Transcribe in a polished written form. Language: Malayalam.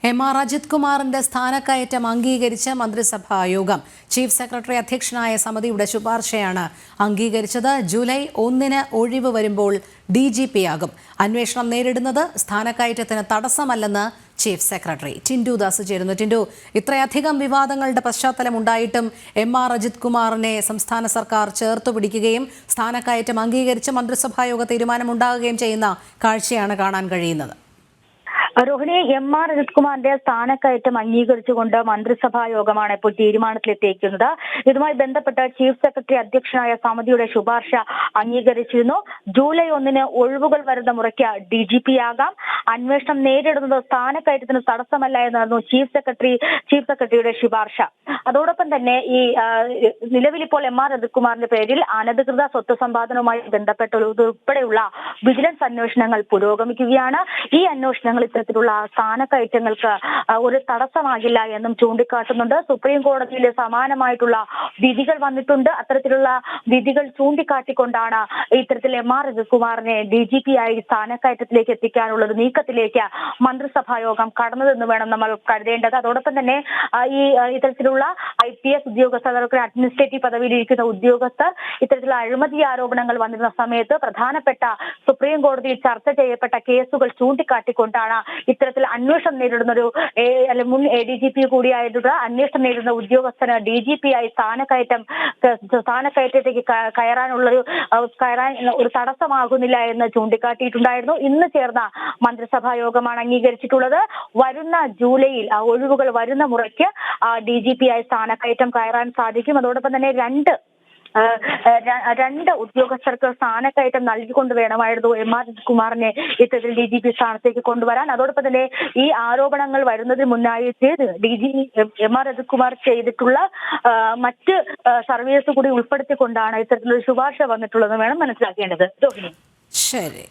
എം.ആർ. അജിത് കുമാറിന്റെ സ്ഥാനക്കയറ്റം അംഗീകരിച്ച മന്ത്രിസഭാ യോഗം ചീഫ് സെക്രട്ടറി അധ്യക്ഷനായ സമിതിയുടെ ശുപാർശയാണ് അംഗീകരിച്ചത്. ജൂലൈ 1-ന് ഒഴിവ് വരുമ്പോൾ DGP ആകും. അന്വേഷണം നേരിടുന്നത് സ്ഥാനക്കയറ്റത്തിന് തടസ്സമല്ലെന്ന് ചീഫ് സെക്രട്ടറി. ടിൻഡു ദാസ് ചേരുന്നു. ടിൻഡു, ഇത്രയധികം വിവാദങ്ങളുടെ പശ്ചാത്തലമുണ്ടായിട്ടും എം.ആർ. അജിത് കുമാറിനെ സംസ്ഥാന സർക്കാർ ചേർത്തുപിടിക്കുകയും സ്ഥാനക്കയറ്റം അംഗീകരിച്ച് മന്ത്രിസഭാ യോഗ തീരുമാനമുണ്ടാകുകയും ചെയ്യുന്ന കാഴ്ചയാണ് കാണാൻ കഴിയുന്നത്. രോഹിണി, എം.ആർ. അജിത് കുമാറിന്റെ സ്ഥാനക്കയറ്റം അംഗീകരിച്ചുകൊണ്ട് മന്ത്രിസഭാ യോഗമാണ് ഇപ്പോൾ തീരുമാനത്തിലെത്തിയിരിക്കുന്നത്. ഇതുമായി ബന്ധപ്പെട്ട് ചീഫ് സെക്രട്ടറി അധ്യക്ഷനായ സമിതിയുടെ ശുപാർശ അംഗീകരിച്ചിരുന്നു. ജൂലൈ 1-ന് ഒഴിവുകൾ വരുന്ന മുറയ്ക്ക് DGP ആകാം. അന്വേഷണം നേരിടുന്നത് സ്ഥാനക്കയറ്റത്തിന് തടസ്സമല്ല എന്നായിരുന്നു ചീഫ് സെക്രട്ടറിയുടെ ശുപാർശ. അതോടൊപ്പം തന്നെ ഈ നിലവിലിപ്പോൾ എം.ആർ. അജിത് കുമാറിന്റെ പേരിൽ അനധികൃത സ്വത്ത് സമ്പാദനവുമായി ബന്ധപ്പെട്ടുള്ളതുൾപ്പെടെയുള്ള വിജിലൻസ് അന്വേഷണങ്ങൾ പുരോഗമിക്കുകയാണ്. ഈ അന്വേഷണങ്ങൾ ഇത്തരത്തിലുള്ള സ്ഥാനക്കയറ്റങ്ങൾക്ക് ഒരു തടസ്സമാകില്ല എന്നും ചൂണ്ടിക്കാട്ടുന്നുണ്ട്. സുപ്രീം കോടതിയിൽ സമാനമായിട്ടുള്ള വിധികൾ വന്നിട്ടുണ്ട്. അത്തരത്തിലുള്ള വിധികൾ ചൂണ്ടിക്കാട്ടിക്കൊണ്ടാണ് ഇത്തരത്തിൽ എം.ആർ. അജിത് കുമാറിനെ DGP ആയി സ്ഥാനക്കയറ്റത്തിലേക്ക് എത്തിക്കാനുള്ള ഒരു നീക്കത്തിലേക്ക് മന്ത്രിസഭാ യോഗം കടന്നതെന്ന് വേണം നമ്മൾ കരുതേണ്ടത്. അതോടൊപ്പം തന്നെ ഈ ഇത്തരത്തിലുള്ള IPS ഉദ്യോഗസ്ഥർ, അഡ്മിനിസ്ട്രേറ്റീവ് പദവിയിലിരിക്കുന്ന ഉദ്യോഗസ്ഥർ ഇത്തരത്തിലുള്ള അഴിമതി ആരോപണങ്ങൾ വന്നിരുന്ന സമയത്ത് പ്രധാനപ്പെട്ട സുപ്രീം കോടതിയിൽ ചർച്ച ചെയ്യപ്പെട്ട കേസുകൾ ചൂണ്ടിക്കാട്ടിക്കൊണ്ടാണ് ഇത്തരത്തിൽ അന്വേഷണം നേരിടുന്ന ഒരു മുൻ ADGP കൂടിയായിട്ടുള്ള അന്വേഷണം നേരിടുന്ന ഉദ്യോഗസ്ഥന് DGP ആയി സ്ഥാനക്കയറ്റത്തേക്ക് കയറാൻ ഒരു തടസ്സമാകുന്നില്ല എന്ന് ചൂണ്ടിക്കാട്ടിയിട്ടുണ്ടായിരുന്നു. ഇന്ന് ചേർന്ന മന്ത്രിസഭാ യോഗമാണ് അംഗീകരിച്ചിട്ടുള്ളത്. വരുന്ന ജൂലൈയിൽ ഒഴിവുകൾ വരുന്ന മുറയ്ക്ക് DGP ആയി സ്ഥാനക്കയറ്റം കയറാൻ സാധിക്കും. അതോടൊപ്പം തന്നെ രണ്ട് ഉദ്യോഗസ്ഥർക്ക് സ്ഥാനക്കയറ്റം നൽകിക്കൊണ്ട് വേണമായിരുന്നു എം.ആർ. അജിത് കുമാറിനെ ഇത്തരത്തിൽ DGP സ്ഥാനത്തേക്ക് കൊണ്ടുവരാൻ. അതോടൊപ്പം തന്നെ ഈ ആരോപണങ്ങൾ വരുന്നതിന് മുന്നായിട്ട് എം.ആർ. അജിത് കുമാർ ചെയ്തിട്ടുള്ള മറ്റ് സർവീസ് കൂടി ഉൾപ്പെടുത്തിക്കൊണ്ടാണ് ഇത്തരത്തിലൊരു ശുപാർശ വന്നിട്ടുള്ളതെന്ന് വേണം മനസ്സിലാക്കേണ്ടത്. ശരി.